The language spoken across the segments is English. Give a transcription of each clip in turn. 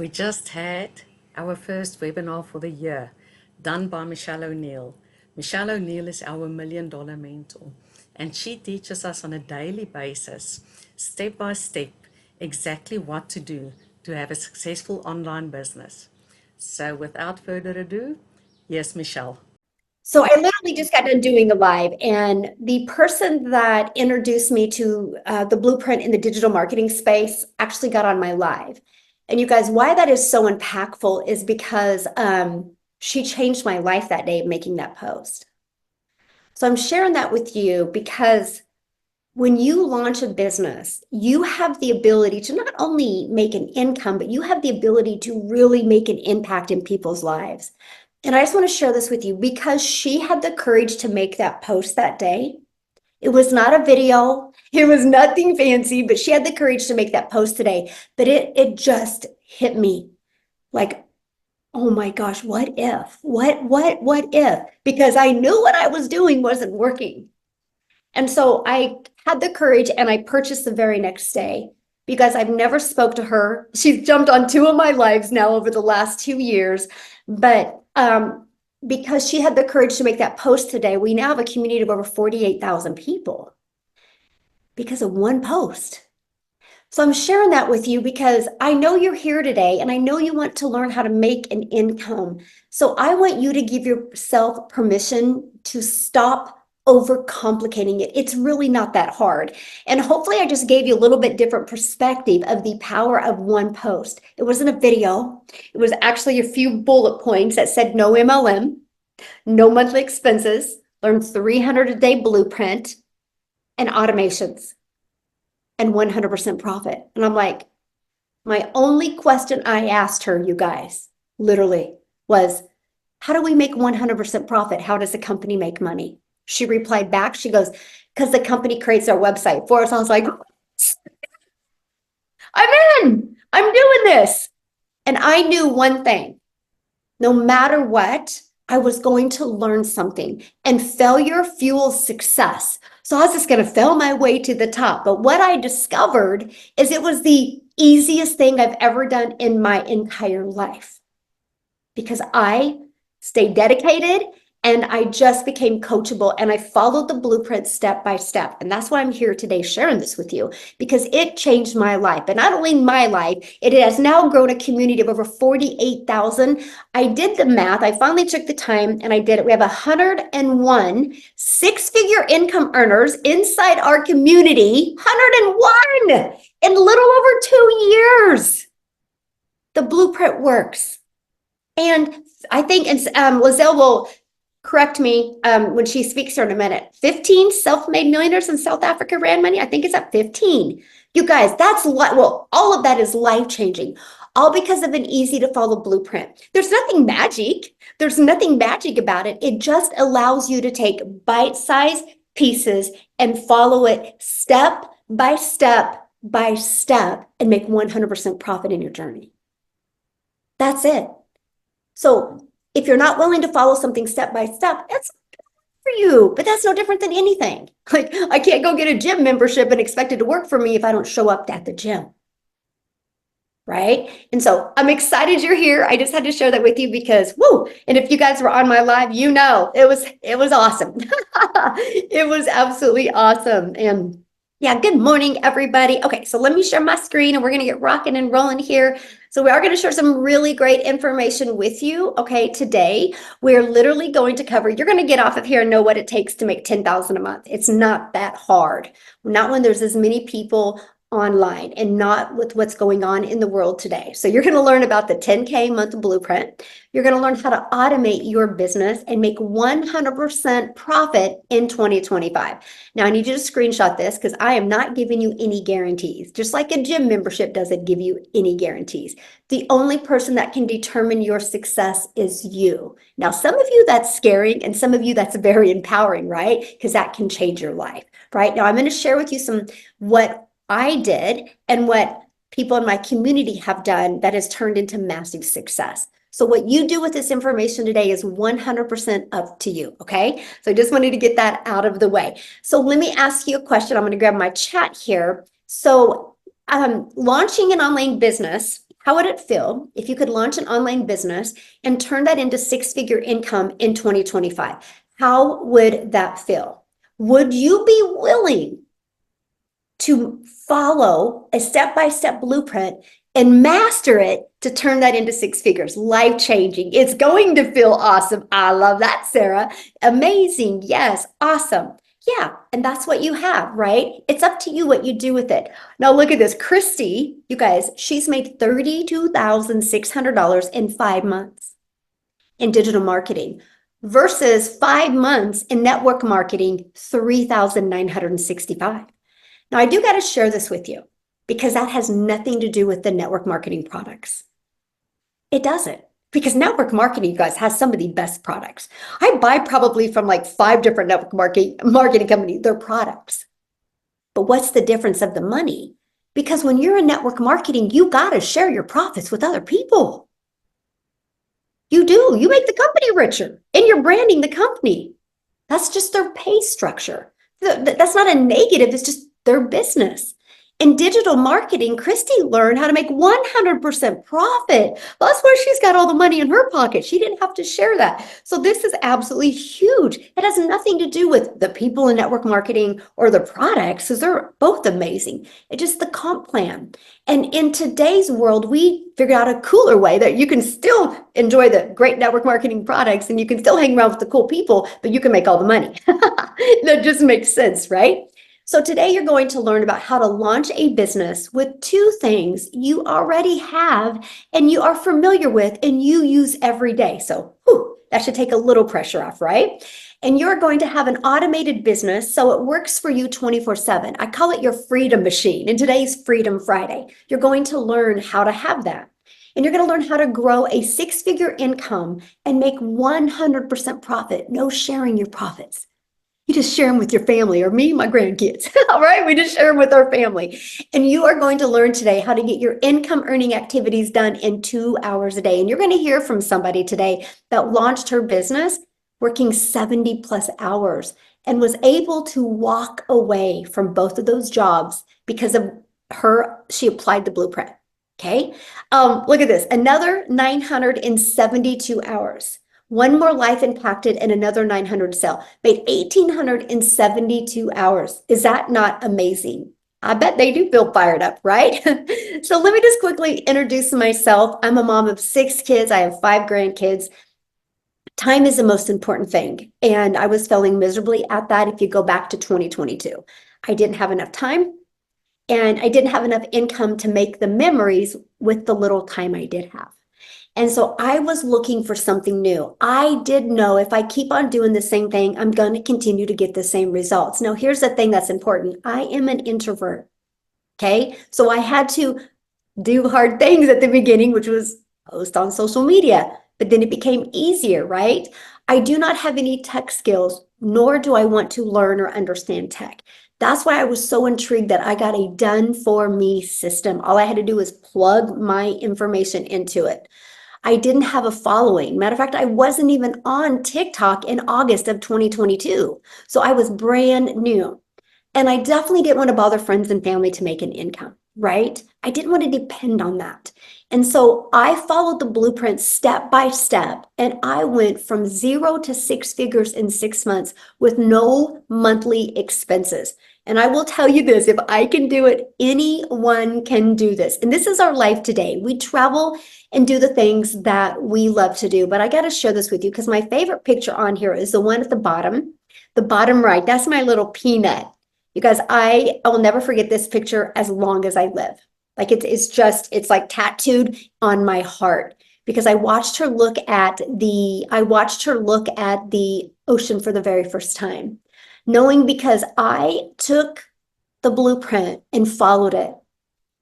We just had our first webinar for the year, done by Michele O'Neil. Michele O'Neil is our $1 million mentor, and she teaches us on a daily basis, step by step, exactly what to do to have a successful online business. So without further ado, here's Michele. So I literally just got done doing a live, and the person that introduced me to the blueprint in the digital marketing space actually got on my live. And you guys, why that is so impactful is because she changed my life that day making that post. So I'm sharing that with you because when you launch a business, you have the ability to not only make an income, but you have the ability to really make an impact in people's lives. And I just want to share this with you because she had the courage to make that post that day. It was not a video, it was nothing fancy, but she had the courage to make that post today. But it just hit me like, oh my gosh, what if? What if? Because I knew what I was doing wasn't working. And so I had the courage and I purchased the very next day because I've never spoke to her. She's jumped on two of my lives now over the last 2 years. But because she had the courage to make that post today, we now have a community of over 48,000 people because of one post. So I'm sharing that with you because I know you're here today and I know you want to learn how to make an income. So I want you to give yourself permission to stop overcomplicating it. It's really not that hard. And hopefully I just gave you a little bit different perspective of the power of one post. It wasn't a video. It was actually a few bullet points that said no MLM, no monthly expenses, learn 300 a day blueprint, and automations, and 100% profit. And I'm like, my only question I asked her, you guys, literally was, how do we make 100% profit? How does the company make money? She replied back, she goes, because the company creates our website for us. I was like, I'm in, I'm doing this. And I knew one thing, no matter what, I was going to learn something, and failure fuels success. So I was just going to fail my way to the top. But what I discovered is it was the easiest thing I've ever done in my entire life because I stayed dedicated and I just became coachable and I followed the blueprint step by step. And that's why I'm here today sharing this with you because it changed my life. But not only my life, it has now grown a community of over 48,000. I did the math. I finally took the time and I did it. We have 101 six-figure income earners inside our community. 101 in little over 2 years. The blueprint works. And I think Lizelle will correct me when she speaks here in a minute. 15 self-made millionaires in South Africa ran money. I think it's at 15. You guys, that's well, all of that is life-changing, all because of an easy to follow blueprint. There's nothing magic. There's nothing magic about it. It just allows you to take bite-sized pieces and follow it step by step by step and make 100% profit in your journey. That's it. So if you're not willing to follow something step by step, that's for you, but that's no different than anything. Like I can't go get a gym membership and expect it to work for me if I don't show up at the gym. Right? And so I'm excited you're here. I just had to share that with you because woo, and if you guys were on my live, you know, it was awesome. It was absolutely awesome. And yeah, good morning, everybody. Okay, so let me share my screen and we're going to get rocking and rolling here. So we are going to share some really great information with you. Okay, today we're literally going to cover, you're going to get off of here and know what it takes to make 10,000 a month. It's not that hard. Not when there's as many people online and not with what's going on in the world today. So you're going to learn about the 10K month blueprint. You're going to learn how to automate your business and make 100% profit in 2025. Now I need you to screenshot this because I am not giving you any guarantees. Just like a gym membership doesn't give you any guarantees. The only person that can determine your success is you. Now, some of you that's scary and some of you that's very empowering, right? Because that can change your life, right? Now I'm going to share with you some what I did and what people in my community have done that has turned into massive success. So what you do with this information today is 100% up to you, okay? So I just wanted to get that out of the way. So let me ask you a question. I'm going to grab my chat here. So launching an online business How would it feel if you could launch an online business and turn that into six-figure income in 2025? How would that feel? Would you be willing to follow a step-by-step blueprint and master it to turn that into six figures? Life-changing. It's going to feel awesome. I love that, Sarah. Amazing. Yes, awesome. Yeah, and that's what you have, right? It's up to you what you do with it. Now look at this. Christy, you guys, she's made $32,600 in 5 months in digital marketing versus 5 months in network marketing, 3,965. Now, I do got to share this with you because that has nothing to do with the network marketing products. It doesn't, because network marketing, you guys, has some of the best products. I buy probably from like 5 different network marketing companies, their products. But what's the difference of the money? Because when you're in network marketing, you got to share your profits with other people. You do. You make the company richer and you're branding the company. That's just their pay structure. That's not a negative. It's just their business. In digital marketing, Christy learned how to make 100% profit. That's why she's got all the money in her pocket. She didn't have to share that. So this is absolutely huge. It has nothing to do with the people in network marketing or the products, because they're both amazing. It's just the comp plan. And in today's world, we figured out a cooler way that you can still enjoy the great network marketing products and you can still hang around with the cool people, but you can make all the money. That just makes sense, right? So today you're going to learn about how to launch a business with 2 things you already have and you are familiar with and you use every day. So that should take a little pressure off, right? And you're going to have an automated business so it works for you 24/7. I call it your freedom machine. And today's Freedom Friday. You're going to learn how to have that. And you're going to learn how to grow a 6-figure income and make 100% profit. No sharing your profits. You just share them with your family or me, my grandkids. All right, we just share them with our family. And you are going to learn today how to get your income earning activities done in 2 hours a day. And you're going to hear from somebody today that launched her business working 70 plus hours and was able to walk away from both of those jobs because of she applied the blueprint. Okay, look at this, another 972 hours. 1 more life impacted and another 900 sell. Made 1,872 hours. Is that not amazing? I bet they do feel fired up, right? So let me just quickly introduce myself. I'm a mom of 6 kids. I have 5 grandkids. Time is the most important thing. And I was failing miserably at that if you go back to 2022. I didn't have enough time and I didn't have enough income to make the memories with the little time I did have. And so I was looking for something new. I did know if I keep on doing the same thing, I'm going to continue to get the same results. Now, here's the thing that's important. I am an introvert. Okay. So I had to do hard things at the beginning, which was post on social media, but then it became easier, right? I do not have any tech skills, nor do I want to learn or understand tech. That's why I was so intrigued that I got a done for me system. All I had to do was plug my information into it. I didn't have a following. Matter of fact, I wasn't even on TikTok in August of 2022. So I was brand new. And I definitely didn't want to bother friends and family to make an income, right? I didn't want to depend on that. And so I followed the blueprint step by step. And I went from 0 to 6 figures in 6 months with no monthly expenses. And I will tell you this, if I can do it, anyone can do this. And this is our life today. We travel and do the things that we love to do. But I got to share this with you because my favorite picture on here is the one at the bottom right. That's my little peanut. You guys, I will never forget this picture as long as I live. Like it's like tattooed on my heart because I watched her look at the ocean for the very first time. Knowing because I took the blueprint and followed it.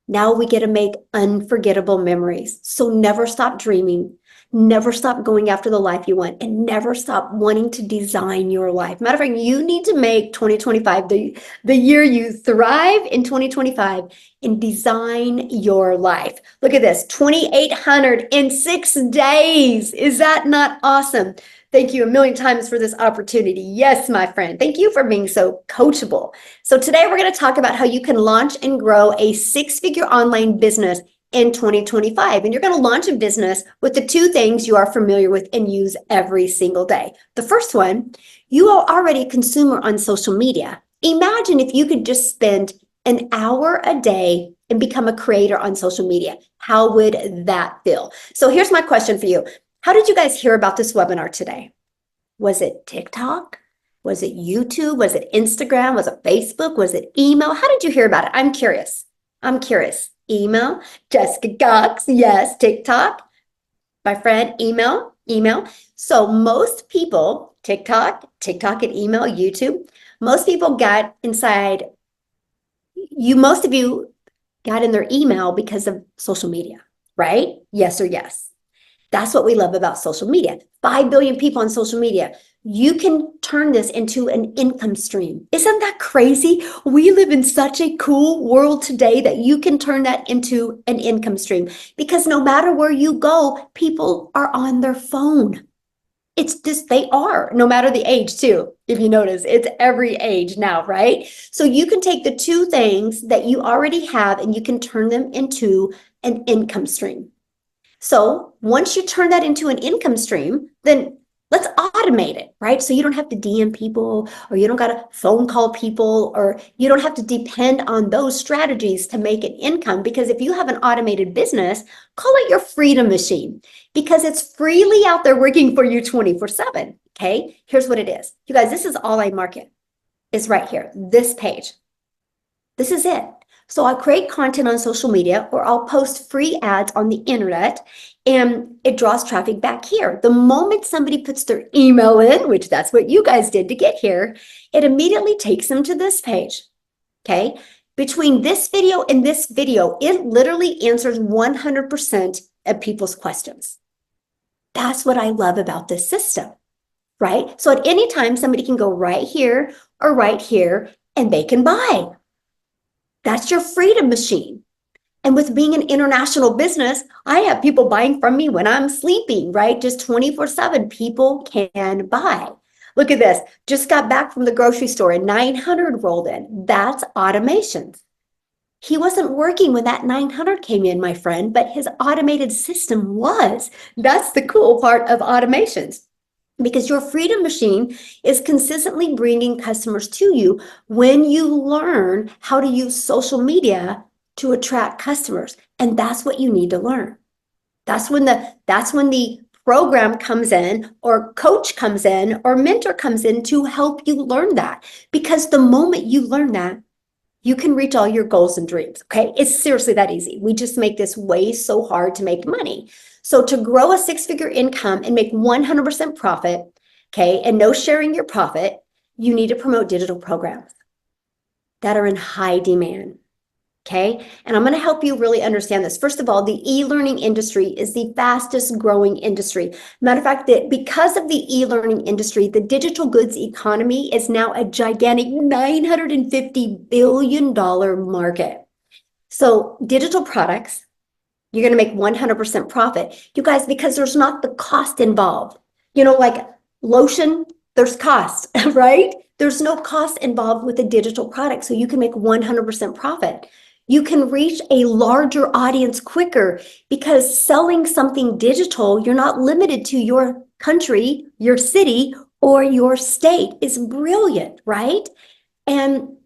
Now we get to make unforgettable memories. So never stop dreaming, never stop going after the life you want, and never stop wanting to design your life. Matter of fact, you need to make 2025 the year you thrive in 2025 and design your life. Look at this, 2,800 in 6 days. Is that not awesome? Thank you a million times for this opportunity. Yes, my friend. Thank you for being so coachable. So today we're going to talk about how you can launch and grow a 6-figure online business in 2025. And you're going to launch a business with the two things you are familiar with and use every single day. The first one, you are already a consumer on social media. Imagine if you could just spend an hour a day and become a creator on social media. How would that feel? So here's my question for you. How did you guys hear about this webinar today? Was it TikTok? Was it YouTube? Was it Instagram? Was it Facebook? Was it email? How did you hear about it? I'm curious. Email, Jessica Cox, yes, TikTok, my friend, email. So most people, TikTok and email, YouTube, most people got inside, most of you got in their email because of social media, right? Yes or yes. That's what we love about social media. 5 billion people on social media. You can turn this into an income stream. Isn't that crazy? We live in such a cool world today that you can turn that into an income stream because no matter where you go, people are on their phone. It's just, they are, no matter the age too. If you notice, it's every age now, right? So you can take the two things that you already have and you can turn them into an income stream. So once you turn that into an income stream, then let's automate it, right? So you don't have to DM people, or you don't got to phone call people, or you don't have to depend on those strategies to make an income. Because if you have an automated business, call it your freedom machine because it's freely out there working for you 24/7. Okay, here's what it is. You guys, this is all I market. It's right here, this page. This is it. So I'll create content on social media or I'll post free ads on the internet and it draws traffic back here. The moment somebody puts their email in, which that's what you guys did to get here, it immediately takes them to this page. Okay. Between this video and this video, it literally answers 100% of people's questions. That's what I love about this system, right? So at any time, somebody can go right here or right here and they can buy. That's your freedom machine. And with being an international business, I have people buying from me when I'm sleeping, right? Just 24/7, people can buy. Look at this. Just got back from the grocery store and 900 rolled in. That's automations. He wasn't working when that 900 came in, my friend, but his automated system was. That's the cool part of automations. Because your freedom machine is consistently bringing customers to you when you learn how to use social media to attract customers. And that's what you need to learn. That's when the program comes in or coach comes in or mentor comes in to help you learn that. Because the moment you learn that, you can reach all your goals and dreams. Okay, it's seriously that easy. We just make this way so hard to make money. So to grow a six-figure income and make 100% profit, okay, and no sharing your profit, you need to promote digital programs that are in high demand. Okay, and I'm going to help you really understand this. First of all, the e-learning industry is the fastest growing industry. Matter of fact, that because of the e-learning industry, the digital goods economy is now a gigantic $950 billion market. So digital products, you're going to make 100% profit. You guys, because there's not the cost involved. You know, like lotion, there's cost, right? There's no cost involved with a digital product, so you can make 100% profit. You can reach a larger audience quicker because selling something digital, you're not limited to your country, your city, or your state. Is brilliant, right? And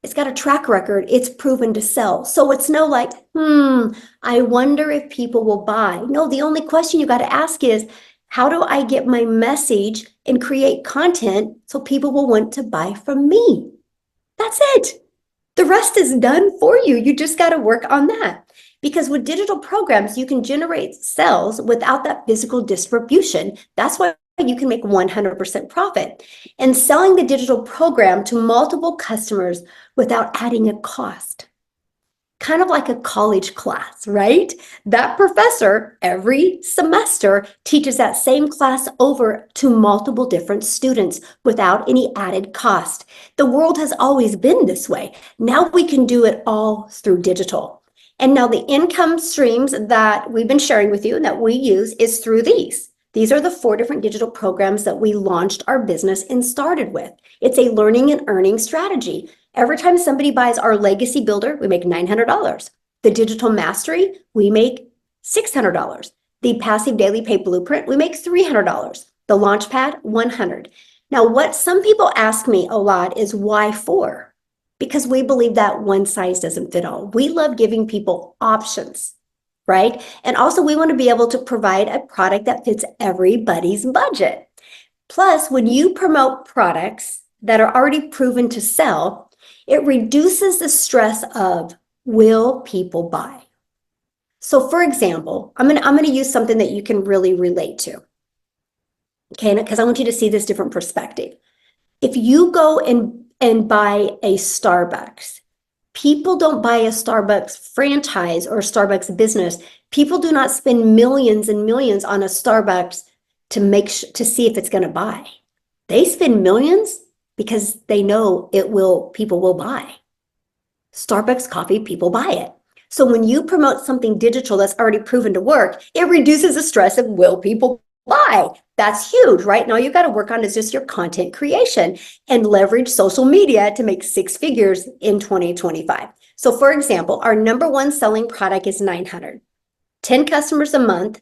it's got a track record. It's proven to sell. So it's no like, I wonder if people will buy. No, the only question you got to ask is, how do I get my message and create content so people will want to buy from me? That's it. The rest is done for you. You just got to work on that. Because with digital programs, you can generate sales without that physical distribution. That's why you can make 100% profit. And selling the digital program to multiple customers without adding a cost. Kind of like a college class, right? That professor every semester teaches that same class over to multiple different students without any added cost. The world has always been this way. Now we can do it all through digital. And now the income streams that we've been sharing with you and that we use is through these. These are the 4 different digital programs that we launched our business and started with. It's a learning and earning strategy. Every time somebody buys our legacy builder, we make $900. The digital mastery, we make $600. The passive daily pay blueprint, we make $300. The launchpad, $100. Now, what some people ask me a lot is why 4? Because we believe that one size doesn't fit all. We love giving people options, right? And also we want to be able to provide a product that fits everybody's budget. Plus, when you promote products that are already proven to sell, it reduces the stress of, will people buy? So for example, I'm gonna use something that you can really relate to. Okay, because I want you to see this different perspective. If you go and buy a Starbucks, people don't buy a Starbucks franchise or a Starbucks business. People do not spend millions and millions on a Starbucks to see if it's going to buy. They spend millions because they know people will buy. Starbucks coffee, people buy it. So when you promote something digital that's already proven to work, it reduces the stress of, will people buy? That's huge, right? Now you got to work on is just your content creation and leverage social media to make 6 figures in 2025. So for example, our number one selling product is 900. 10 customers a month.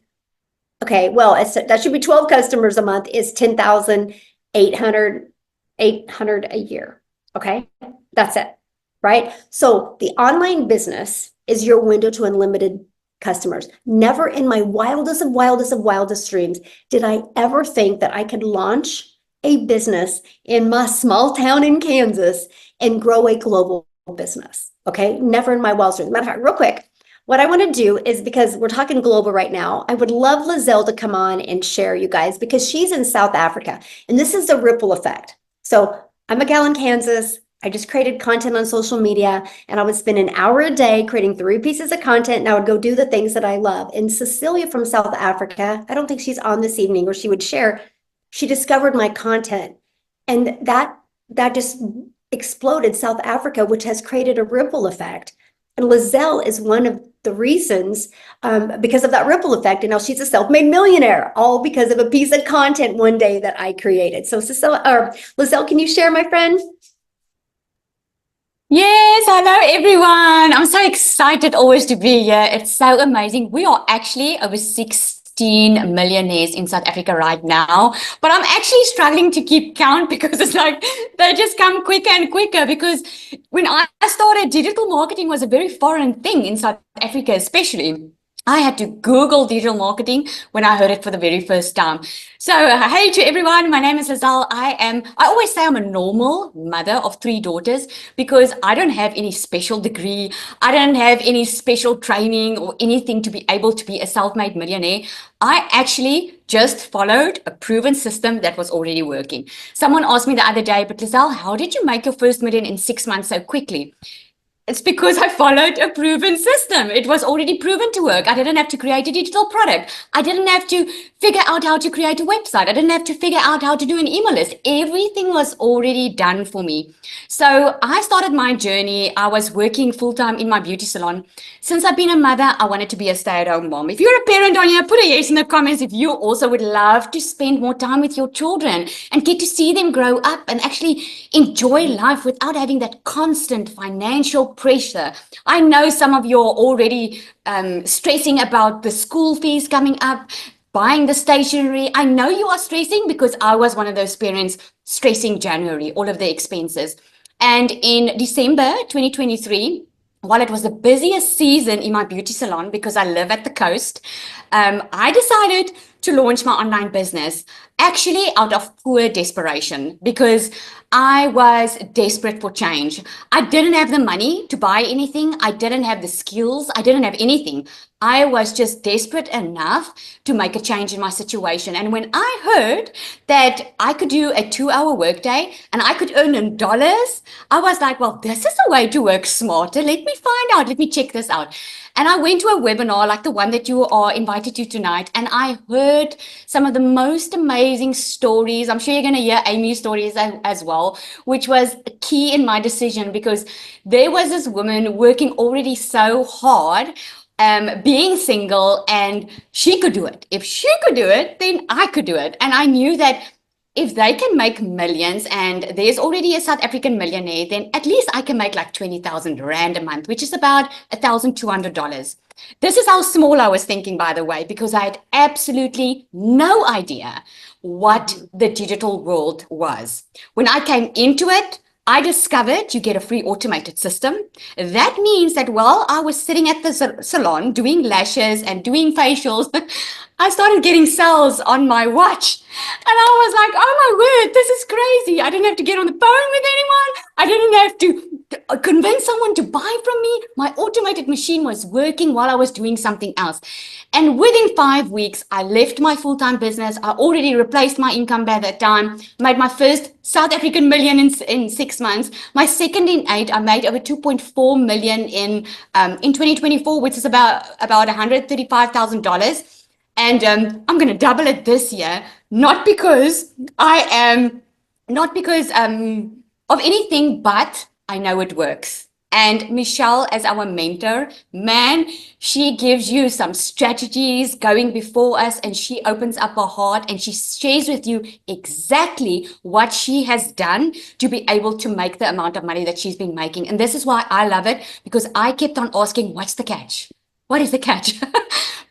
Okay, well, that should be 12 customers a month is 10,800 a year. Okay, that's it, right? So the online business is your window to unlimited customers. Never in my wildest dreams did I ever think that I could launch a business in my small town in Kansas and grow a global business. Okay, never in my wildest dreams. Matter of fact, real quick, what I want to do is, because we're talking global right now, I would love Lizelle to come on and share, you guys, because she's in South Africa, and this is the ripple effect. So I'm a gal in Kansas. I just created content on social media, and I would spend an hour a day creating 3 pieces of content, and I would go do the things that I love. And Cecilia from South Africa, I don't think she's on this evening, or she would share, she discovered my content, and that just exploded South Africa, which has created a ripple effect. And Lizelle is one of the reasons because of that ripple effect. And now she's a self-made millionaire, all because of a piece of content one day that I created. So Lizelle, can you share, my friend? Yes, hello everyone. I'm so excited always to be here. It's so amazing. We are actually over 16 millionaires in South Africa right now, but I'm actually struggling to keep count because it's like they just come quicker and quicker, because when I started, digital marketing was a very foreign thing in South Africa, especially. I had to Google digital marketing when I heard it for the very first time. So, hey to everyone, my name is Lizelle. I always say I'm a normal mother of 3 daughters because I don't have any special degree. I don't have any special training or anything to be able to be a self-made millionaire. I actually just followed a proven system that was already working. Someone asked me the other day, but Lizelle, how did you make your first million in 6 months so quickly? It's because I followed a proven system. It was already proven to work. I didn't have to create a digital product. I didn't have to figure out how to create a website. I didn't have to figure out how to do an email list. Everything was already done for me. So I started my journey. I was working full-time in my beauty salon. Since I've been a mother, I wanted to be a stay-at-home mom. If you're a parent on here, put a yes in the comments if you also would love to spend more time with your children and get to see them grow up and actually enjoy life without having that constant financial pressure. I know some of you are already stressing about the school fees coming up, buying the stationery. I know you are stressing because I was one of those parents stressing January, all of the expenses. And in December 2023, while it was the busiest season in my beauty salon because I live at the coast, I decided to launch my online business, actually out of pure desperation, because I was desperate for change. I didn't have the money to buy anything. I didn't have the skills. I didn't have anything. I was just desperate enough to make a change in my situation. And when I heard that I could do a 2-hour workday and I could earn in dollars, I was like, well, this is a way to work smarter. Let me find out. Let me check this out. And I went to a webinar like the one that you are invited to tonight, and I heard some of the most amazing stories. I'm sure you're going to hear Amy's stories as well, which was key in my decision, because there was this woman working already so hard, being single, and she could do it. If she could do it, then I could do it. And I knew that if they can make millions and there's already a South African millionaire, then at least I can make like 20,000 Rand a month, which is about $1,200. This is how small I was thinking, by the way, because I had absolutely no idea what the digital world was. When I came into it, I discovered you get a free automated system. That means that while I was sitting at the salon doing lashes and doing facials, I started getting sales on my watch. And I was like, oh my word, this is crazy. I didn't have to get on the phone with anyone. I didn't have to convince someone to buy from me. My automated machine was working while I was doing something else. And within 5 weeks, I left my full-time business. I already replaced my income by that time, made my first South African million in 6 months. My second in 8, I made over 2.4 million in 2024, which is about $135,000. And I'm going to double it this year, not because of anything, but I know it works. And Michele, as our mentor, man, she gives you some strategies going before us, and she opens up her heart and she shares with you exactly what she has done to be able to make the amount of money that she's been making. And this is why I love it, because I kept on asking, what's the catch? What is the catch?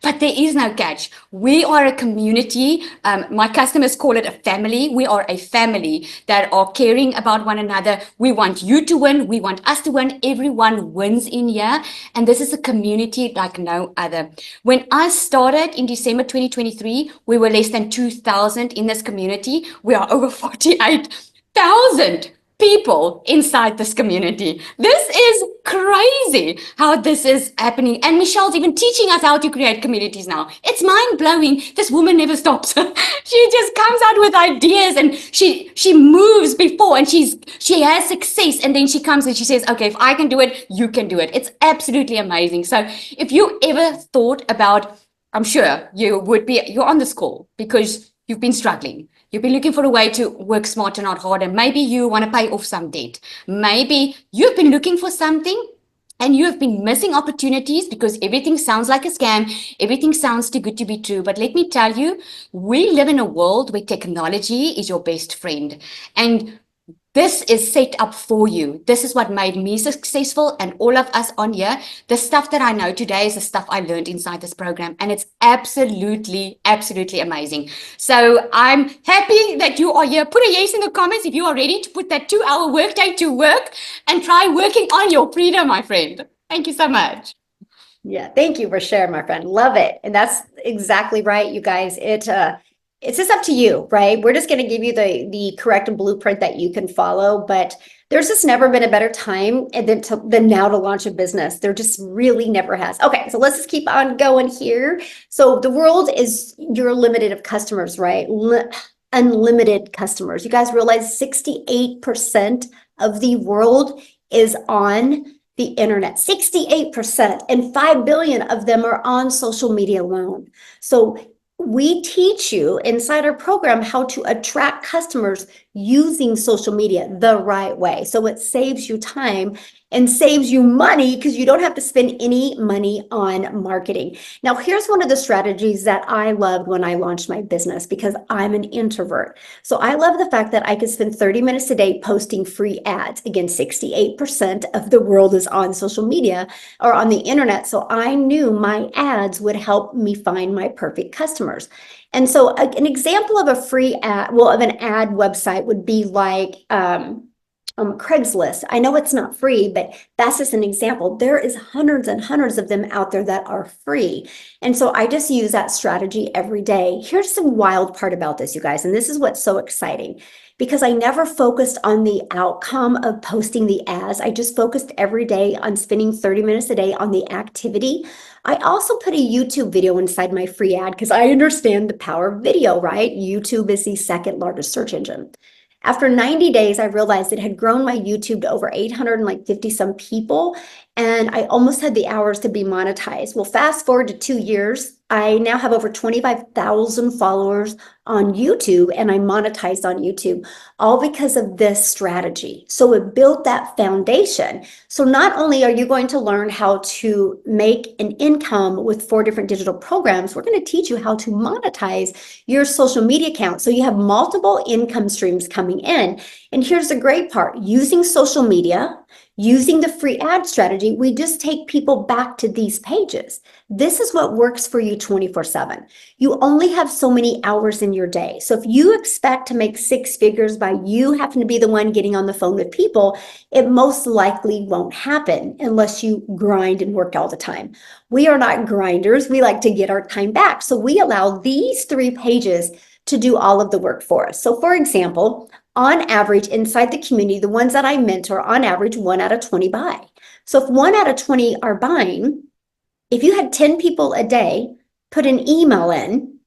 But there is no catch. We are a community. My customers call it a family. We are a family that are caring about one another. We want you to win. We want us to win. Everyone wins in here. And this is a community like no other. When I started in December 2023, we were less than 2,000 in this community. We are over 48,000 people inside this community. This is crazy how this is happening. And Michele's even teaching us how to create communities now. It's mind-blowing. This woman never stops. She just comes out with ideas, and she moves before, and she has success, and then she comes and she says, okay, if I can do it, you can do it. It's absolutely amazing. So if you ever thought about, I'm sure you're on this call because you've been struggling. You've been looking for a way to work smarter, not harder. Maybe you want to pay off some debt. Maybe you've been looking for something and you have been missing opportunities because everything sounds like a scam. Everything sounds too good to be true. But let me tell you, we live in a world where technology is your best friend. And this is set up for you. This is what made me successful, and all of us on here. The stuff that I know today is the stuff I learned inside this program, and it's absolutely, absolutely amazing. So I'm happy that you are here. Put a yes in the comments if you are ready to put that 2-hour workday to work and try working on your freedom, my friend. Thank you so much. Yeah, thank you for sharing, my friend. Love it. And that's exactly right, you guys. It's just up to you, right? We're just going to give you the correct blueprint that you can follow, but there's just never been a better time than now to launch a business. There just really never has. Okay, so let's just keep on going here. So the world is your limited of customers, right? Unlimited customers. You guys realize 68% of the world is on the internet, 68%, and 5 billion of them are on social media alone. So we teach you inside our program how to attract customers using social media the right way. So it saves you time and saves you money because you don't have to spend any money on marketing. Now, here's one of the strategies that I loved when I launched my business because I'm an introvert. So I love the fact that I could spend 30 minutes a day posting free ads. Again, 68% of the world is on social media or on the internet. So I knew my ads would help me find my perfect customers. And so an example of a free ad, of an ad website would be like Craigslist. I know it's not free, but that's just an example. There is hundreds and hundreds of them out there that are free. And so I just use that strategy every day. Here's the wild part about this, you guys, and this is what's so exciting. Because I never focused on the outcome of posting the ads. I just focused every day on spending 30 minutes a day on the activity. I also put a YouTube video inside my free ad because I understand the power of video, right? YouTube is the second largest search engine. After 90 days, I realized it had grown my YouTube to over 850 some people, and I almost had the hours to be monetized. Well, fast forward to 2 years, I now have over 25,000 followers on YouTube, and I monetize on YouTube, all because of this strategy. So it built that foundation. So not only are you going to learn how to make an income with 4 different digital programs, we're going to teach you how to monetize your social media account. So you have multiple income streams coming in. And here's the great part: using social media, using the free ad strategy, we just take people back to these pages. This is what works for you 24/7. You only have so many hours in your day. So if you expect to make 6 figures by you having to be the one getting on the phone with people, it most likely won't happen unless you grind and work all the time. We are not grinders. We like to get our time back. So we allow these 3 pages to do all of the work for us. So for example, on average, inside the community, the ones that I mentor, on average, 1 out of 20 buy. So if 1 out of 20 are buying, if you had 10 people a day put an email in,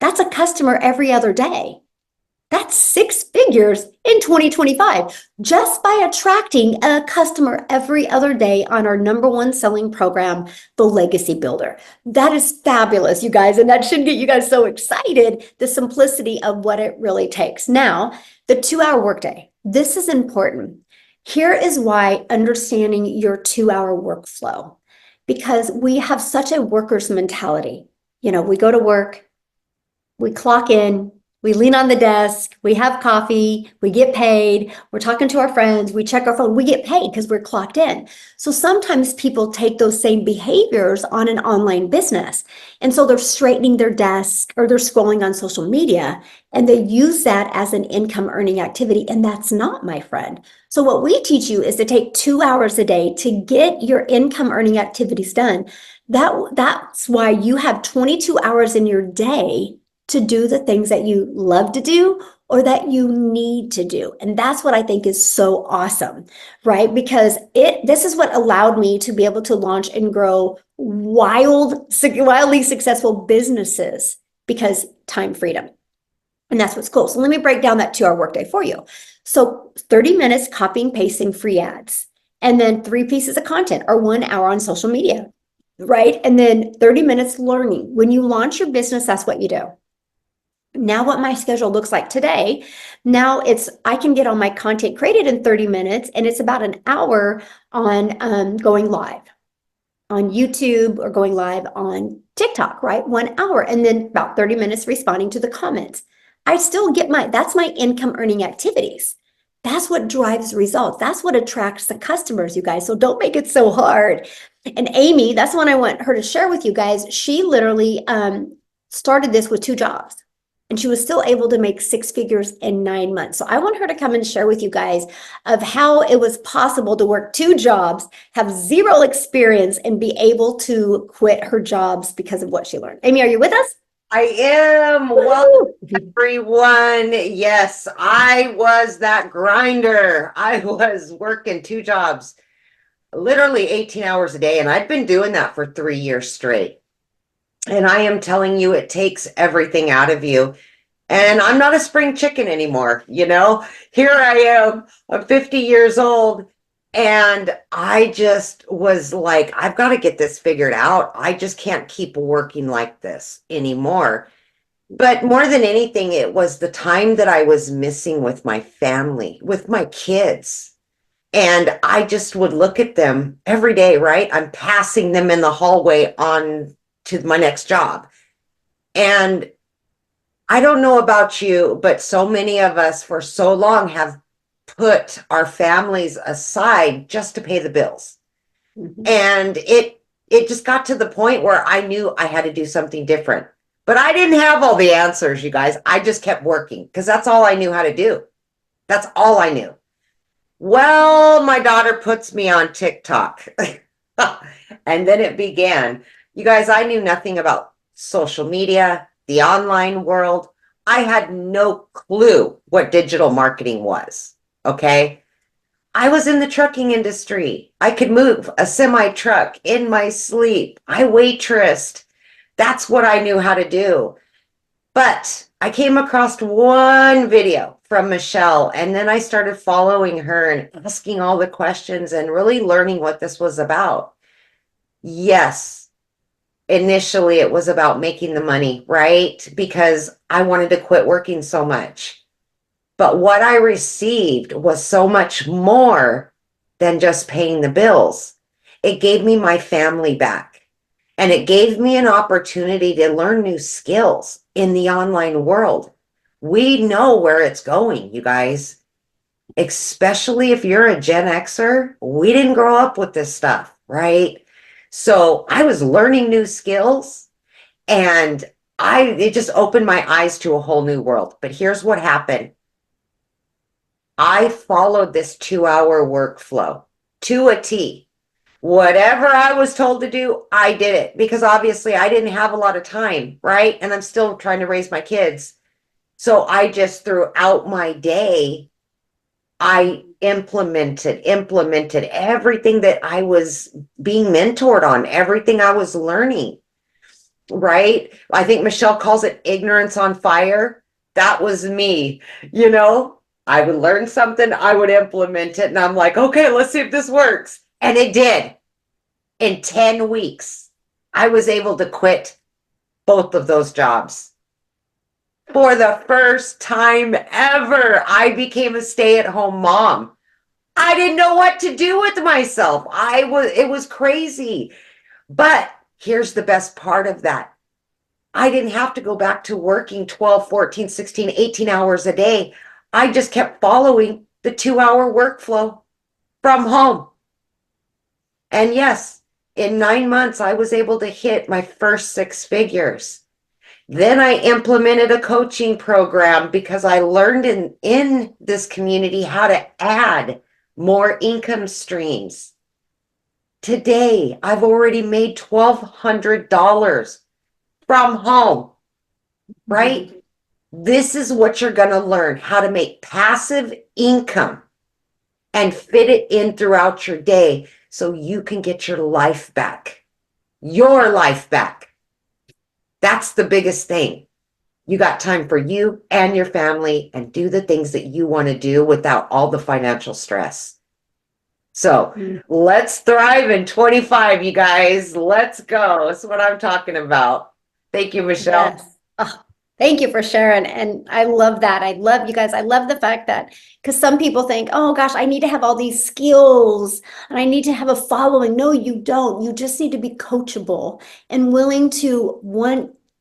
that's a customer every other day. That's 6 figures in 2025 just by attracting a customer every other day on our #1 selling program, the Legacy Builder. That is fabulous, you guys, and that should get you guys so excited, the simplicity of what it really takes. Now, the 2-hour workday. This is important. Here is why understanding your 2-hour workflow, because we have such a worker's mentality. You know, we go to work, we clock in, we lean on the desk, we have coffee, we get paid, we're talking to our friends, we check our phone, we get paid because we're clocked in. So sometimes people take those same behaviors on an online business. And so they're straightening their desk or they're scrolling on social media, and they use that as an income earning activity. And that's not, my friend. So what we teach you is to take 2 hours a day to get your income earning activities done. That's why you have 22 hours in your day to do the things that you love to do or that you need to do. And that's what I think is so awesome, right? Because this is what allowed me to be able to launch and grow wildly successful businesses, because time freedom. And that's what's cool. So let me break down that 2-hour workday for you. So 30 minutes copying, pasting free ads, and then 3 pieces of content, or 1 hour on social media, right? And then 30 minutes learning. When you launch your business, that's what you do. Now what my schedule looks like today, now I can get all my content created in 30 minutes, and it's about an hour on going live on YouTube or going live on TikTok, right? 1 hour, and then about 30 minutes responding to the comments. I still get that's my income earning activities. That's what drives results. That's what attracts the customers, you guys. So don't make it so hard. And Amy, that's one I want her to share with you guys. She literally started this with 2 jobs. And she was still able to make 6 figures in 9 months. So I want her to come and share with you guys of how it was possible to work 2 jobs, have 0 experience, and be able to quit her jobs because of what she learned. Amy, are you with us? I am. Welcome, everyone. Yes, I was that grinder. I was working 2 jobs, literally 18 hours a day. And I'd been doing that for 3 years straight. And I am telling you, it takes everything out of you. And I'm not a spring chicken anymore. You know, here I am, I'm 50 years old. And I just was like, I've got to get this figured out. I just can't keep working like this anymore. But more than anything, it was the time that I was missing with my family, with my kids. And I just would look at them every day, right? I'm passing them in the hallway on to my next job. And I don't know about you, but so many of us for so long have put our families aside just to pay the bills. Mm-hmm. And it just got to the point where I knew I had to do something different. But I didn't have all the answers, you guys. I just kept working because that's all I knew how to do. That's all I knew. Well, my daughter puts me on TikTok. And then it began. You guys, I knew nothing about social media, the online world. I had no clue what digital marketing was, okay? I was in the trucking industry. I could move a semi-truck in my sleep. I waitressed. That's what I knew how to do. But I came across one video from Michele, and then I started following her and asking all the questions and really learning what this was about. Yes. initially it was about making the money, right? Because I wanted to quit working so much. But what I received was so much more than just paying the bills. It gave me my family back. And it gave me an opportunity to learn new skills in the online world. We know where it's going, you guys. Especially if you're a Gen Xer, we didn't grow up with this stuff, right? So I was learning new skills, and it just opened my eyes to a whole new world. But here's what happened. I followed this 2-hour workflow to a T. Whatever I was told to do, I did it, because obviously I didn't have a lot of time, right? And I'm still trying to raise my kids. So I just, throughout my day, I implemented everything that I was being mentored on, everything I was learning, right? I think Michelle calls it ignorance on fire. That was me, you know? I would learn something, I would implement it, and I'm like, okay, let's see if this works. And it did. In 10 weeks, I was able to quit both of those jobs. For the first time ever, I became a stay-at-home mom. I didn't know what to do with myself. It was crazy. But here's the best part of that. I didn't have to go back to working 12, 14, 16, 18 hours a day. I just kept following the 2-hour workflow from home. And yes, in 9 months, I was able to hit my first 6 figures. Then I implemented a coaching program because I learned in this community how to add more income streams. Today, I've already made $1,200 from home, right? This is what you're going to learn, how to make passive income and fit it in throughout your day so you can get your life back. Your life back. That's the biggest thing. You got time for you and your family, and do the things that you want to do without all the financial stress. So let's thrive in 25, you guys. Let's go. That's what I'm talking about. Thank you, Michelle. Yes. Oh, thank you for sharing. And I love that. I love you guys. I love the fact that, because some people think, oh gosh, I need to have all these skills and I need to have a following. No, you don't. You just need to be coachable and willing to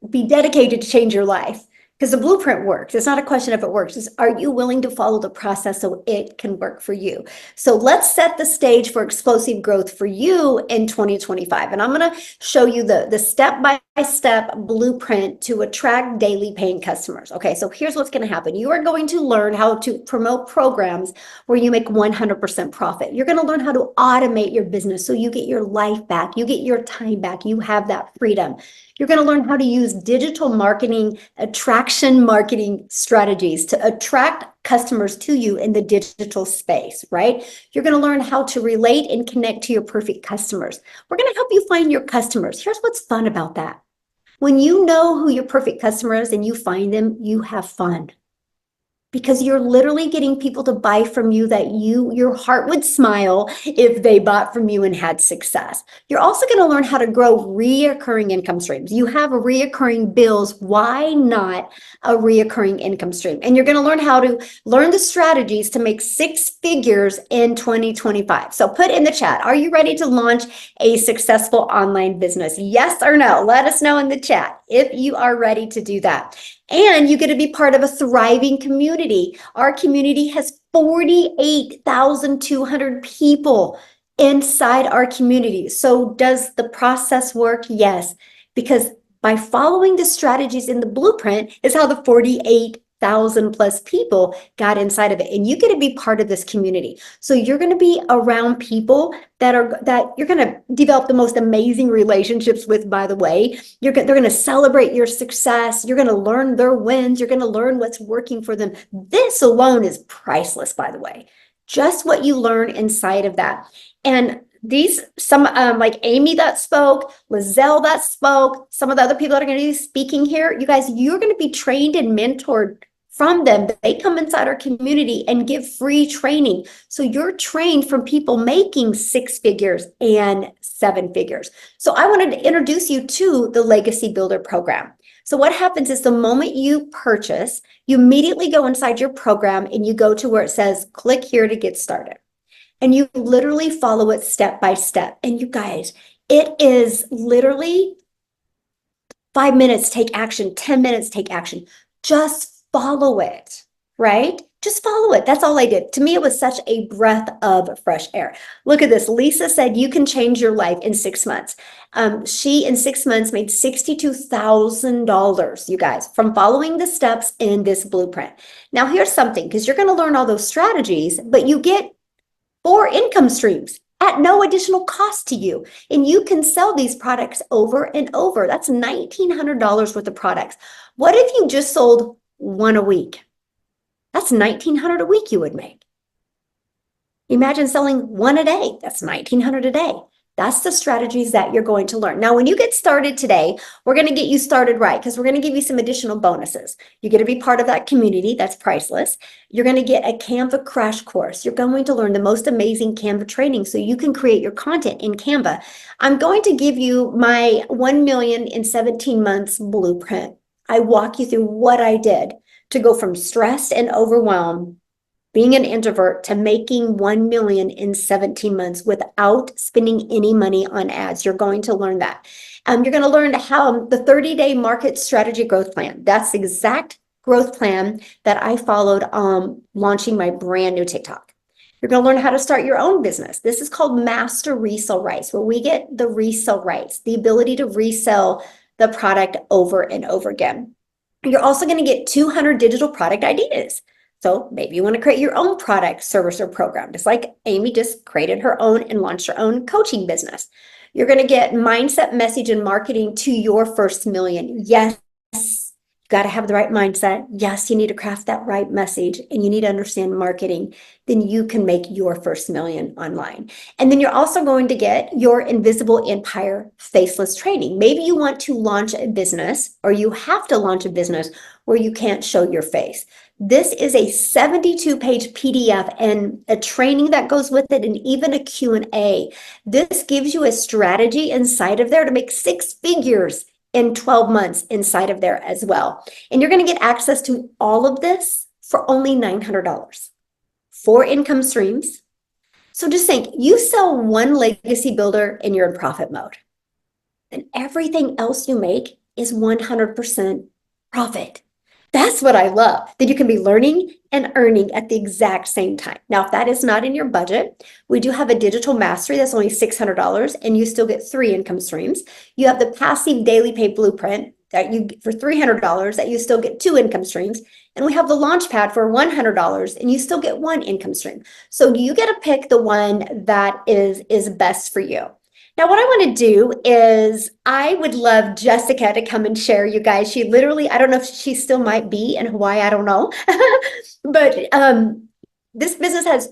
be dedicated to change your life. Because the blueprint works. It's not a question if it works. It's, are you willing to follow the process so it can work for you? So let's set the stage for explosive growth for you in 2025. And I'm going to show you the step-by-step blueprint to attract daily paying customers. Okay, so here's what's going to happen. You are going to learn how to promote programs where you make 100% profit. You're going to learn how to automate your business so you get your life back. You get your time back. You have that freedom. You're going to learn how to use digital marketing, attraction marketing strategies to attract customers to you in the digital space, right? You're going to learn how to relate and connect to your perfect customers. We're going to help you find your customers. Here's what's fun about that. When you know who your perfect customer is and you find them, you have fun. Because you're literally getting people to buy from you that your heart would smile if they bought from you and had success. You're also going to learn how to grow reoccurring income streams. You have reoccurring bills. Why not a reoccurring income stream? And you're going to learn how to learn the strategies to make 6 figures in 2025. So put in the chat, are you ready to launch a successful online business? Yes or no? Let us know in the chat if you are ready to do that. And you get to be part of a thriving community. Our community has 48,200 people inside our community. So does the process work? Yes, because by following the strategies in the blueprint is how the 48,000 plus people got inside of it. And you get to be part of this community. So you're going to be around people that you're going to develop the most amazing relationships with, by the way. They're going to celebrate your success. You're going to learn their wins. You're going to learn what's working for them. This alone is priceless, by the way. Just what you learn inside of that. And some like Amy that spoke, Lizelle that spoke, some of the other people that are going to be speaking here, you guys, you're going to be trained and mentored from them. They come inside our community and give free training. So you're trained from people making 6 figures and 7 figures. So I wanted to introduce you to the Legacy Builder program. So what happens is the moment you purchase, you immediately go inside your program and you go to where it says, click here to get started. And you literally follow it step by step. And you guys, it is literally 5 minutes, take action, 10 minutes, take action. Just follow it, right? Just follow it. That's all I did. To me, it was such a breath of fresh air. Look at this. Lisa said you can change your life in 6 months. She, in 6 months, made $62,000, you guys, from following the steps in this blueprint. Now, here's something, because you're going to learn all those strategies, but you get 4 income streams at no additional cost to you. And you can sell these products over and over. That's $1,900 worth of products. What if you just sold 1 a week? That's $1,900 a week you would make. Imagine selling 1 a day. That's $1,900 a day. That's the strategies that you're going to learn. Now, when you get started today, we're going to get you started right, because we're going to give you some additional bonuses. You get to be part of that community. That's priceless. You're going to get a Canva crash course. You're going to learn the most amazing Canva training so you can create your content in Canva. I'm going to give you my 1 million in 17 months blueprint. I walk you through what I did to go from stress and overwhelm, being an introvert, to making 1 million in 17 months without spending any money on ads. You're going to learn that. You're going to learn how the 30-day market strategy growth plan. That's the exact growth plan that I followed launching my brand new TikTok. You're going to learn how to start your own business. This is called master resale rights, where we get the resale rights, the ability to resell the product over and over again. You're also going to get 200 digital product ideas. So maybe you want to create your own product, service, or program, just like Amy just created her own and launched her own coaching business. You're going to get mindset, message, and marketing to your first million. Yes, you got to have the right mindset. Yes, you need to craft that right message, and you need to understand marketing. Then you can make your first million online. And then you're also going to get your Invisible Empire Faceless training. Maybe you want to launch a business, or you have to launch a business where you can't show your face. This is a 72-page PDF and a training that goes with it, and even a Q&A. This gives you a strategy inside of there to make 6 figures in 12 months inside of there as well. And you're going to get access to all of this for only $900. 4 income streams. So just think, you sell 1 legacy builder and you're in profit mode. And everything else you make is 100% profit. That's what I love, that you can be learning and earning at the exact same time. Now, if that is not in your budget, we do have a digital mastery that's only $600, and you still get 3 income streams. You have the passive daily pay blueprint that you get for $300 that you still get 2 income streams. And we have the launch pad for $100 and you still get 1 income stream. So you get to pick the one that is best for you. Now, what I want to do is I would love Jessica to come and share, you guys. She literally, I don't know if she still might be in Hawaii, I don't know. But this business has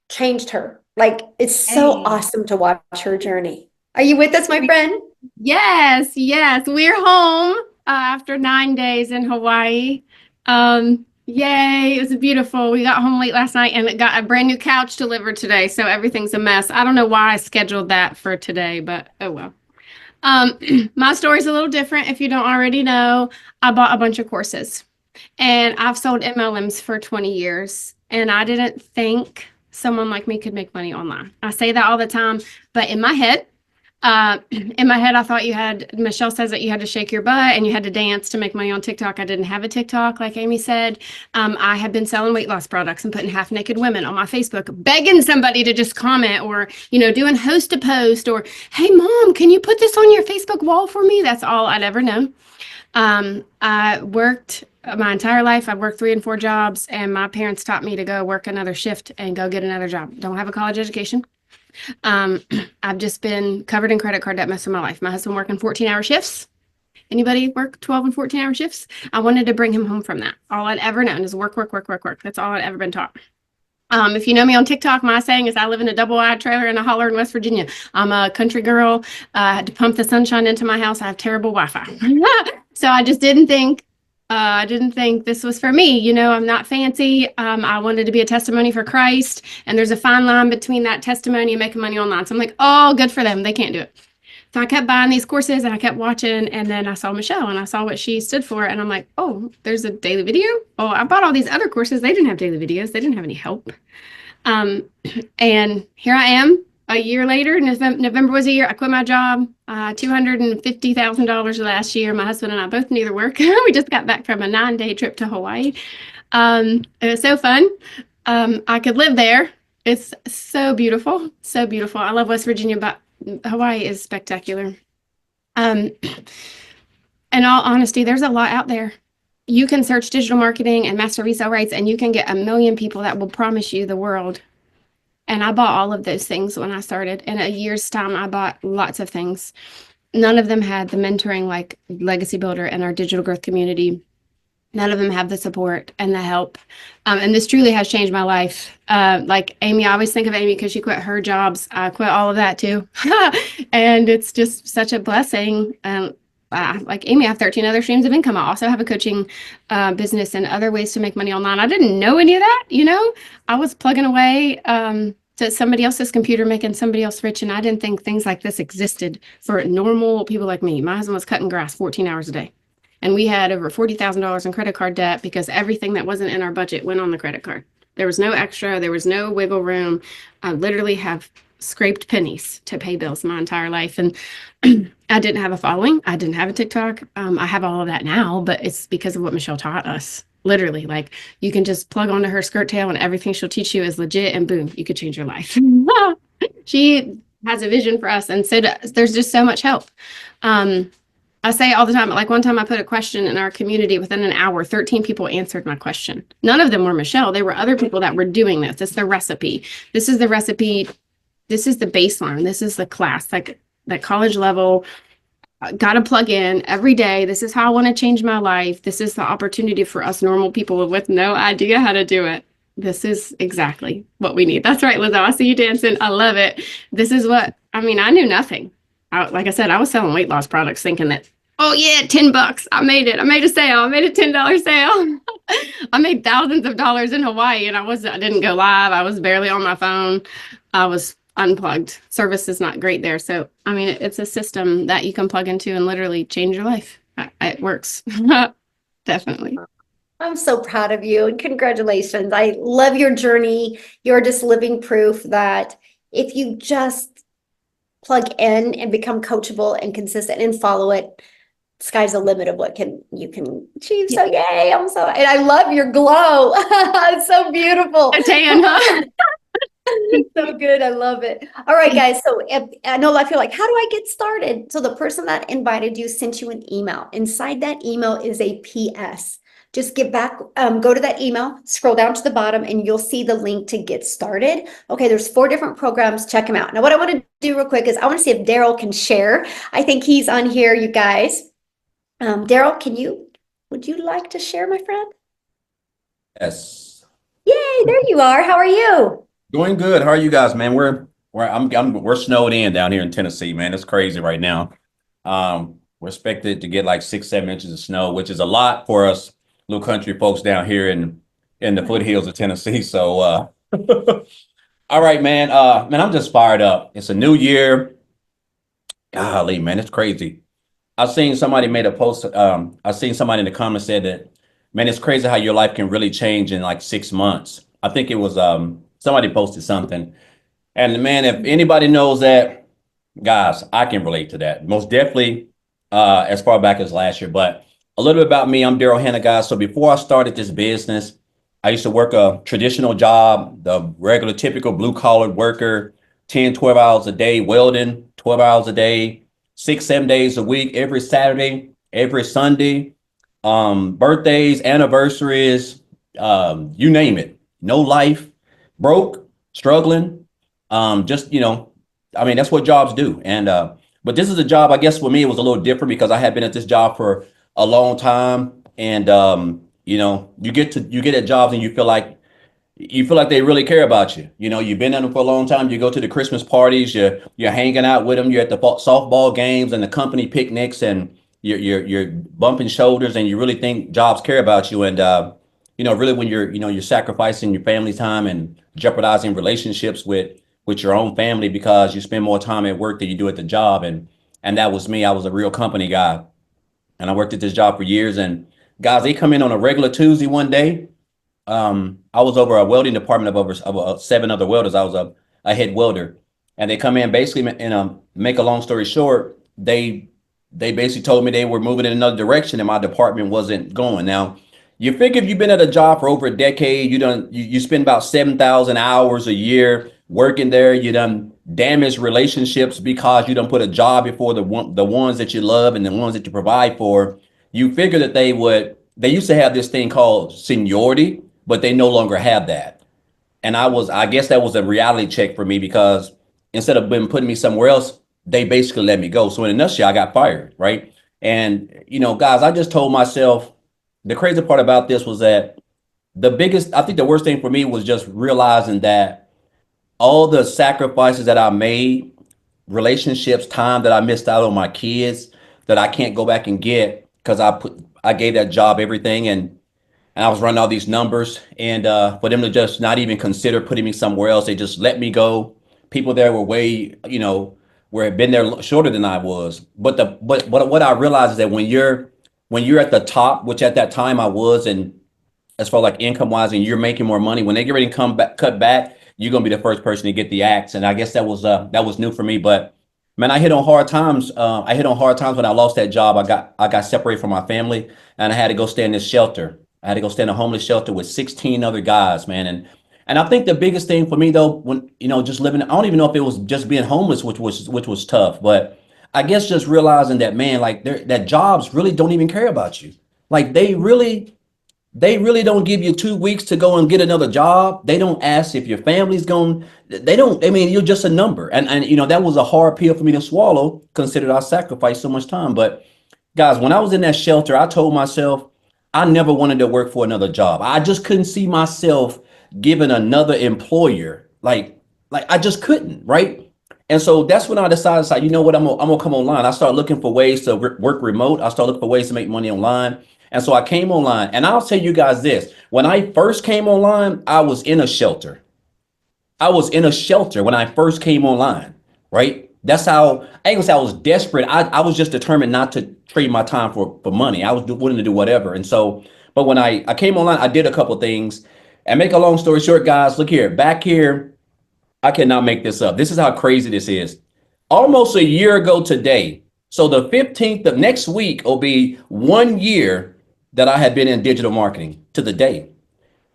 changed her. Like, it's so awesome to watch her journey. Are you with us, my friend? Yes. We're home after 9 days in Hawaii. Yay, it was beautiful. We got home late last night and got a brand new couch delivered today, so everything's a mess. I don't know why I scheduled that for today, but oh well. My story's a little different. If you don't already know, I bought a bunch of courses, and I've sold MLMs for 20 years, and I didn't think someone like me could make money online. I say that all the time, but in my head, I thought Michelle says that you had to shake your butt and you had to dance to make money on TikTok. I didn't have a TikTok, like Amy said. I had been selling weight loss products and putting half naked women on my Facebook, begging somebody to just comment, or, doing host to post, or, hey mom, can you put this on your Facebook wall for me? That's all I'd ever known. I worked my entire life. I worked 3 and 4 jobs, and my parents taught me to go work another shift and go get another job. Don't have a college education. I've just been covered in credit card debt most of my life. My husband working 14-hour shifts. Anybody work 12 and 14-hour shifts? I wanted to bring him home from that. All I'd ever known is work. That's all I'd ever been taught. If you know me on TikTok, my saying is I live in a double-wide trailer in a holler in West Virginia. I'm a country girl. I had to pump the sunshine into my house. I have terrible Wi-Fi. So I just didn't think I didn't think this was for me. You know, I'm not fancy. I wanted to be a testimony for Christ, and there's a fine line between that testimony and making money online. So I'm like, oh, good for them. They can't do it. So I kept buying these courses and I kept watching, and then I saw Michelle and I saw what she stood for, and I'm like, oh, there's a daily video. Oh, I bought all these other courses. They didn't have daily videos. They didn't have any help. And here I am a year later. November was a year. I quit my job, $250,000 last year. My husband and I both neither work. We just got back from a 9-day trip to Hawaii. It was so fun. I could live there. It's so beautiful. So beautiful. I love West Virginia, but Hawaii is spectacular. In all honesty, there's a lot out there. You can search digital marketing and master resale rights, and you can get a million people that will promise you the world. And I bought all of those things when I started. In a year's time, I bought lots of things. None of them had the mentoring like Legacy Builder and our digital growth community. None of them have the support and the help. And this truly has changed my life. Like Amy, I always think of Amy because she quit her jobs. I quit all of that too. And it's just such a blessing. Like Amy, I have 13 other streams of income. I also have a coaching business and other ways to make money online. I didn't know any of that, you know. I was plugging away to somebody else's computer, making somebody else rich. And I didn't think things like this existed for normal people like me. My husband was cutting grass 14 hours a day. And we had over $40,000 in credit card debt because everything that wasn't in our budget went on the credit card. There was no extra. There was no wiggle room. I literally have scraped pennies to pay bills my entire life. And I didn't have a following. I didn't have a TikTok. I have all of that now, but it's because of what Michelle taught us. Literally, like you can just plug onto her skirt tail and everything she'll teach you is legit, and boom, you could change your life. She has a vision for us. And so there's just so much help. I say all the time, like one time I put a question in our community. Within an hour, 13 people answered my question. None of them were Michelle. They were other people that were doing this. It's the recipe. This is the recipe. This is the baseline. This is the class, like that college level. Got to plug in every day. This is how I want to change my life. This is the opportunity for us normal people with no idea how to do it. This is exactly what we need. That's right, Lizzo. I see you dancing. I love it. This is what, I mean, I knew nothing. Like I said, I was selling weight loss products thinking that, oh yeah, $10. I made it. I made a sale. I made a $10 sale. I made thousands of dollars in Hawaii, and I didn't go live. I was barely on my phone. I was unplugged. Service is not great there. So, I mean, it's a system that you can plug into and literally change your life. It works. Definitely. I'm so proud of you and congratulations. I love your journey. You're just living proof that if you just plug in and become coachable and consistent and follow it, sky's the limit of what you can achieve. So yay, and I love your glow. It's so beautiful. A tan, huh? So good. I love it. All right, guys. So I know I feel like, how do I get started? So the person that invited you sent you an email. Inside that email is a PS. Just get back, go to that email, scroll down to the bottom, and you'll see the link to get started. Okay, there's 4 different programs. Check them out. Now, what I want to do real quick is I want to see if Daryl can share. I think he's on here, you guys. Daryl, would you like to share, my friend? Yes. Yay, there you are. How are you? Doing good. How are you guys, man? We're snowed in down here in Tennessee, man. It's crazy right now. We're expected to get like 6-7 inches of snow, which is a lot for us little country folks down here in the foothills of Tennessee. So all right, man. I'm just fired up. It's a new year. Golly, man, it's crazy. I seen somebody made a post. I seen somebody in the comments said that, man, it's crazy how your life can really change in like 6 months. I think it was somebody posted something. And man, if anybody knows that, guys, I can relate to that. Most definitely as far back as last year. But a little bit about me, I'm Daryl Hanna, guys. So before I started this business, I used to work a traditional job, the regular, typical blue-collared worker, 10, 12 hours a day, welding, 12 hours a day, 6-7 days a week, every Saturday, every Sunday, birthdays, anniversaries, you name it. No life, broke, struggling, that's what jobs do. And but this is a job, I guess for me, it was a little different because I had been at this job for a long time. And you get at jobs and you feel like they really care about you. You know, you've been in them for a long time. You go to the Christmas parties, you're hanging out with them, you're at the softball games and the company picnics, and you're bumping shoulders and you really think jobs care about you. And really when you're sacrificing your family time and jeopardizing relationships with your own family because you spend more time at work than you do at the job. And that was me. I was a real company guy. And I worked at this job for years. And guys, they come in on a regular Tuesday one day. I was over a welding department of 7 other welders. I was a head welder, and they come in basically, and make a long story short, they basically told me they were moving in another direction and my department wasn't going. Now, you figure if you've been at a job for over a decade, you spend about 7,000 hours a year working there. You done damaged relationships because you don't put a job before the ones that you love and the ones that you provide for. You figure that they used to have this thing called seniority, but they no longer have that. And I guess that was a reality check for me because instead of putting me somewhere else, they basically let me go. So in a nutshell, I got fired, right? And, guys, I just told myself, the crazy part about this was that I think the worst thing for me was just realizing that all the sacrifices that I made, relationships, time that I missed out on my kids, that I can't go back and get because I gave that job everything, and I was running all these numbers, and for them to just not even consider putting me somewhere else, they just let me go. People there were where had been there shorter than I was. But what I realized is that when you're at the top, which at that time I was, and as far like income wise, and you're making more money, when they get ready to cut back, you're gonna be the first person to get the axe. And I guess that was new for me. But man, I hit on hard times. I hit on hard times when I lost that job. I got separated from my family, and I had to go stay in this shelter. I had to go stay in a homeless shelter with 16 other guys, man. And I think the biggest thing for me though, when just living, I don't even know if it was just being homeless, which was tough, but I guess just realizing that, man, like that jobs really don't even care about you. Like they really don't give you 2 weeks to go and get another job. They don't ask if your family's going. They don't. I mean, you're just a number. And that was a hard pill for me to swallow, considering I sacrificed so much time. But guys, when I was in that shelter, I told myself I never wanted to work for another job. I just couldn't see myself giving another employer like I just couldn't, right? And so that's when I decided, like, you know what, I'm gonna come online. I started looking for ways to work remote. I started looking for ways to make money online. And so I came online, and I'll tell you guys this: when I first came online, I was in a shelter. I was in a shelter when I first came online, right? That's how, I ain't gonna say I was desperate. I was just determined not to trade my time for money. I was willing to do whatever. And so, but when I came online, I did a couple things. And make a long story short, guys, look here, back here, I cannot make this up. This is how crazy this is. Almost a year ago today, so the 15th of next week will be 1 year that I had been in digital marketing to the day.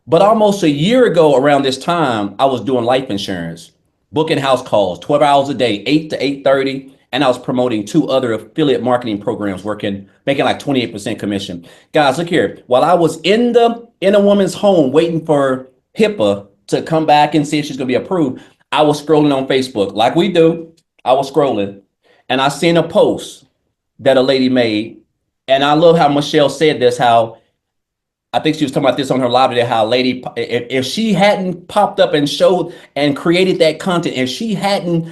But almost a year ago around this time, I was doing life insurance, booking house calls, 12 hours a day, 8 to 8:30. And I was promoting 2 other affiliate marketing programs, making like 28% commission. Guys, look here. While I was in a woman's home waiting for HIPAA to come back and see if she's gonna be approved, I was scrolling on Facebook like we do. I was scrolling, and I seen a post that a lady made. And I love how Michelle said this, how I think she was talking about this on her live today, how a lady, if she hadn't popped up and showed and created that content, if she hadn't,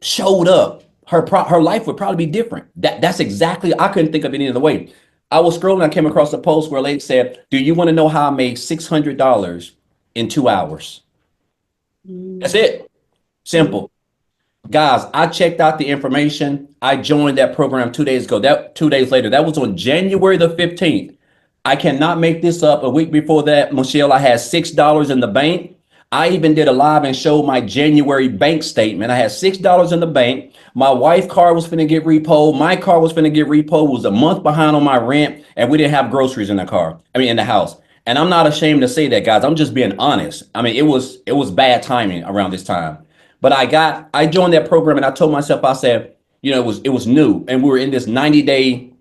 showed up, her life would probably be different. That's exactly, I couldn't think of any other way. I was scrolling, I came across a post where a lady said, do you want to know how I made $600 in 2 hours? That's it. Simple. Guys, I checked out the information. I joined that program 2 days ago. 2 days later, that was on January the 15th. I cannot make this up. A week before that, Michelle, I had $6 in the bank. I even did a live and showed my January bank statement. I had $6 in the bank. My wife's car was finna get repoed. My car was finna get repoed. It was a month behind on my rent, and we didn't have groceries in the house. And I'm not ashamed to say that, guys. I'm just being honest. I mean, it was bad timing around this time. But I joined that program, and I told myself, I said, it was new, and we were in this 90-day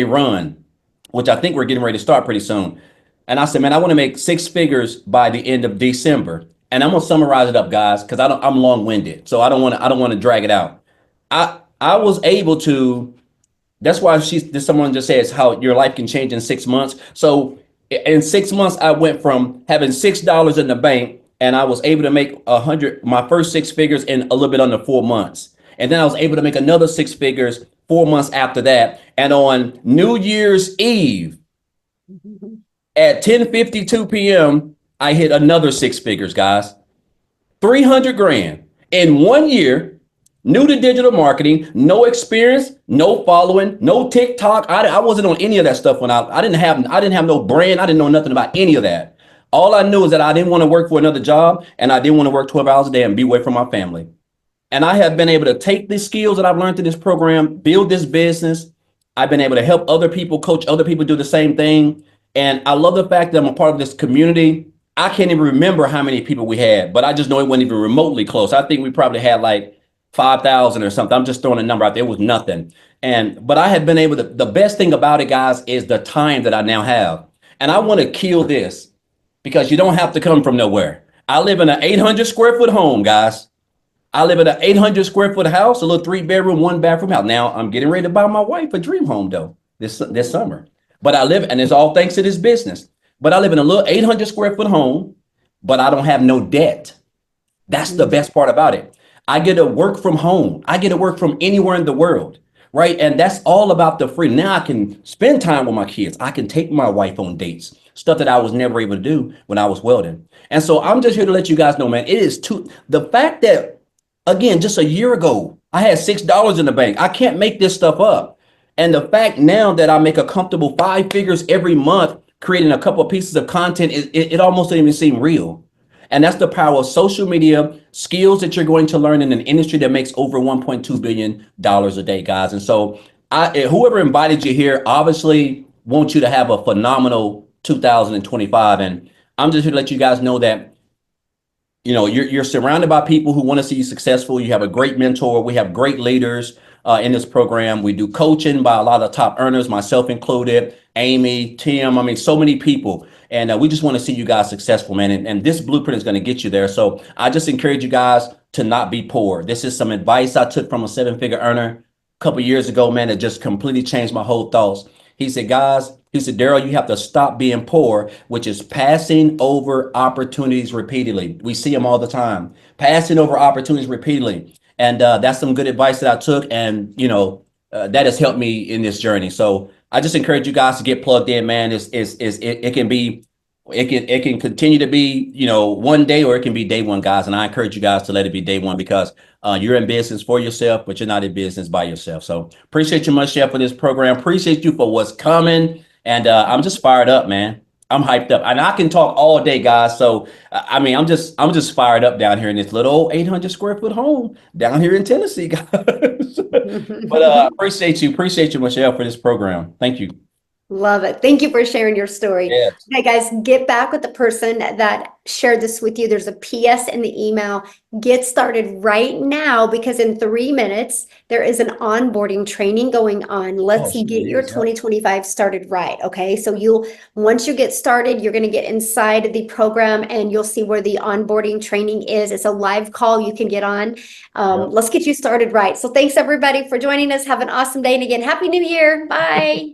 run, which I think we're getting ready to start pretty soon. And I said, man, I want to make 6 figures by the end of December. And I'm gonna summarize it up, guys, because I'm long-winded, so I don't want to drag it out. I was able to. That's why someone just says how your life can change in 6 months. So in 6 months, I went from having $6 in the bank, and I was able to make my first 6 figures in a little bit under 4 months. And then I was able to make another 6 figures 4 months after that. And on New Year's Eve at 10:52 p.m., I hit another six figures, guys. 300 grand in 1 year. New to digital marketing, no experience, no following, no TikTok. I wasn't on any of that stuff when I didn't have no brand. I didn't know nothing about any of that. All I knew is that I didn't want to work for another job, and I didn't want to work 12 hours a day and be away from my family. And I have been able to take these skills that I've learned through this program, build this business. I've been able to help other people, coach other people do the same thing. And I love the fact that I'm a part of this community. I can't even remember how many people we had, but I just know it wasn't even remotely close. I think we probably had like 5,000 or something. I'm just throwing a number out there. It was nothing. But I have been able to, the best thing about it, guys, is the time that I now have. And I want to kill this because you don't have to come from nowhere. I live in an 800 square foot home, guys. I live in an 800 square foot house, a little 3-bedroom, 1-bathroom house. Now I'm getting ready to buy my wife a dream home though this summer. But I live, and it's all thanks to this business. But I live in a little 800 square foot home, but I don't have no debt. That's the best part about it. I get to work from home. I get to work from anywhere in the world, right? And that's all about the freedom. Now I can spend time with my kids. I can take my wife on dates, stuff that I was never able to do when I was welding. And so I'm just here to let you guys know, man, it is the fact that, again, just a year ago, I had $6 in the bank. I can't make this stuff up. And the fact now that I make a comfortable 5 figures every month, creating a couple of pieces of content, it almost doesn't even seem real. And that's the power of social media, skills that you're going to learn in an industry that makes over $1.2 billion a day, guys. And so whoever invited you here obviously wants you to have a phenomenal 2025. And I'm just here to let you guys know that, you know, you're surrounded by people who want to see you successful. You have a great mentor. We have great leaders in this program. We do coaching by a lot of top earners, myself included, Amy, Tim. I mean, so many people. And we just want to see you guys successful, man. And this blueprint is going to get you there. So I just encourage you guys to not be poor. This is some advice I took from a 7-figure earner a couple of years ago, man. It just completely changed my whole thoughts. He said, guys, Daryl, you have to stop being poor, which is passing over opportunities repeatedly. We see them all the time, passing over opportunities repeatedly. And that's some good advice that I took. And, you know, that has helped me in this journey. So I just encourage you guys to get plugged in, man. It can continue to be, you know, one day, or it can be day one, guys. And I encourage you guys to let it be day one, because you're in business for yourself, but you're not in business by yourself. So appreciate you much, Chef, for this program. Appreciate you for what's coming. And I'm just fired up, man. I'm hyped up, and I can talk all day, guys. So I mean, I'm just fired up down here in this little 800 square foot home down here in Tennessee, guys. But appreciate you, Michelle, for this program. Thank you. Love it. Thank you for sharing your story. Yes. Okay, guys, get back with the person that shared this with you. There's a PS in the email. Get started right now, because in 3 minutes, there is an onboarding training going on. Let's get your 2025 started right. Okay. So once you get started, you're going to get inside the program and you'll see where the onboarding training is. It's a live call you can get on. Let's get you started right. So thanks everybody for joining us. Have an awesome day. And again, Happy New Year. Bye.